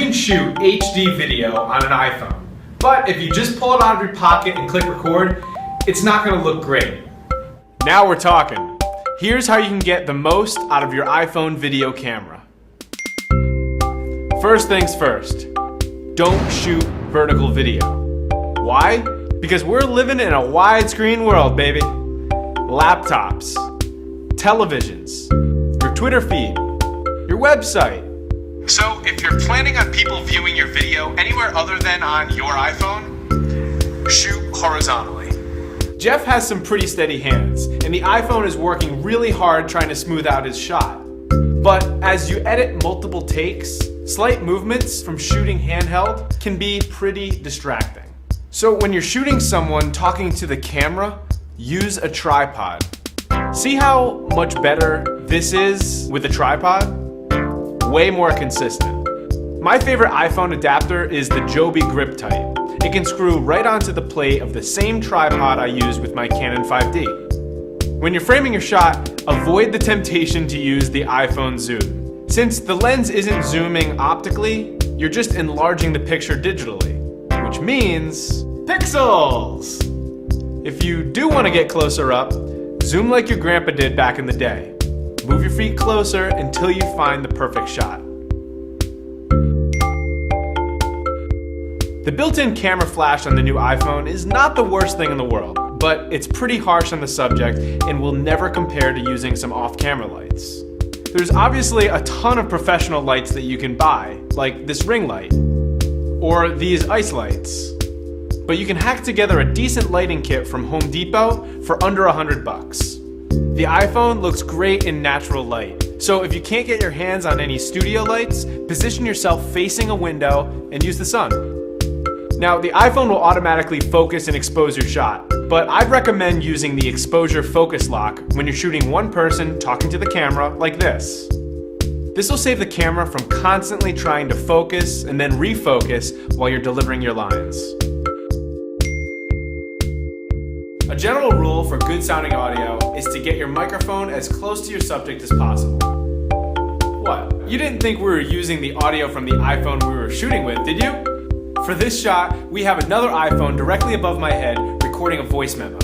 can shoot HD video on an iPhone, but if you just pull it out of your pocket and click record, it's not going to look great. Now we're talking. Here's how you can get the most out of your iPhone video camera. First things first, don't shoot vertical video. Why? Because we're living in a widescreen world, baby. Laptops, televisions, your Twitter feed, your website. So if you're planning on people viewing your video anywhere other than on your iPhone, shoot horizontally. Jeff has some pretty steady hands, and the iPhone is working really hard trying to smooth out his shot. But as you edit multiple takes, slight movements from shooting handheld can be pretty distracting. So when you're shooting someone talking to the camera, use a tripod. See how much better this is with a tripod? Way more consistent. My favorite iPhone adapter is the Joby grip type. It can screw right onto the plate of the same tripod I use with my Canon 5D. When you're framing your shot, avoid the temptation to use the iPhone zoom. Since the lens isn't zooming optically, you're just enlarging the picture digitally, which means pixels! If you do want to get closer up, zoom like your grandpa did back in the day. Move your feet closer until you find the perfect shot. The built-in camera flash on the new iPhone is not the worst thing in the world, but it's pretty harsh on the subject and will never compare to using some off-camera lights. There's obviously a ton of professional lights that you can buy, like this ring light, or these ice lights. But you can hack together a decent lighting kit from Home Depot for under $100. The iPhone looks great in natural light, so if you can't get your hands on any studio lights, position yourself facing a window and use the sun. Now, the iPhone will automatically focus and expose your shot, but I'd recommend using the exposure focus lock when you're shooting one person talking to the camera like this. This will save the camera from constantly trying to focus and then refocus while you're delivering your lines. A general rule for good sounding audio is to get your microphone as close to your subject as possible. What? You didn't think we were using the audio from the iPhone we were shooting with, did you? For this shot, we have another iPhone directly above my head recording a voice memo.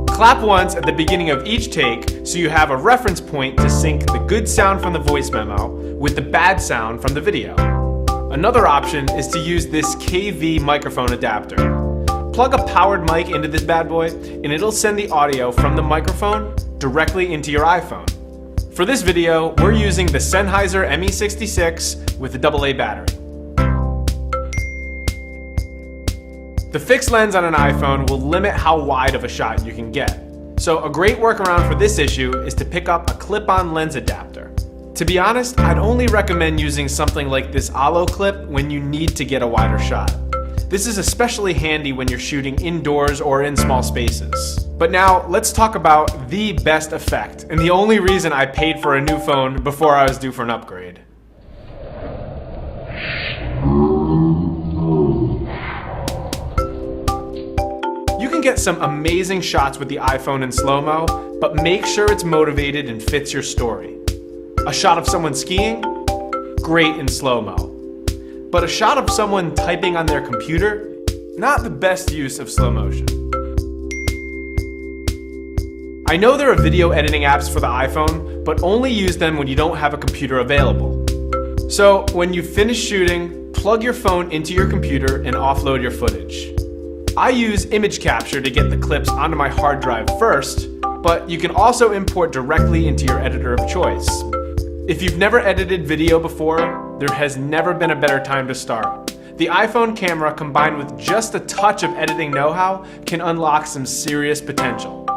Clap once at the beginning of each take so you have a reference point to sync the good sound from the voice memo with the bad sound from the video. Another option is to use this KV microphone adapter. Plug a powered mic into this bad boy and it'll send the audio from the microphone directly into your iPhone. For this video, we're using the Sennheiser ME66 with a AA battery. The fixed lens on an iPhone will limit how wide of a shot you can get. So a great workaround for this issue is to pick up a clip-on lens adapter. To be honest, I'd only recommend using something like this Allo clip when you need to get a wider shot. This is especially handy when you're shooting indoors or in small spaces. But now, let's talk about the best effect, and the only reason I paid for a new phone before I was due for an upgrade. You can get some amazing shots with the iPhone in slow-mo, but make sure it's motivated and fits your story. A shot of someone skiing? Great in slow-mo. But a shot of someone typing on their computer? Not the best use of slow motion. I know there are video editing apps for the iPhone, but only use them when you don't have a computer available. So when you finish shooting, plug your phone into your computer and offload your footage. I use image capture to get the clips onto my hard drive first, but you can also import directly into your editor of choice. If you've never edited video before, there has never been a better time to start. The iPhone camera combined with just a touch of editing know-how can unlock some serious potential.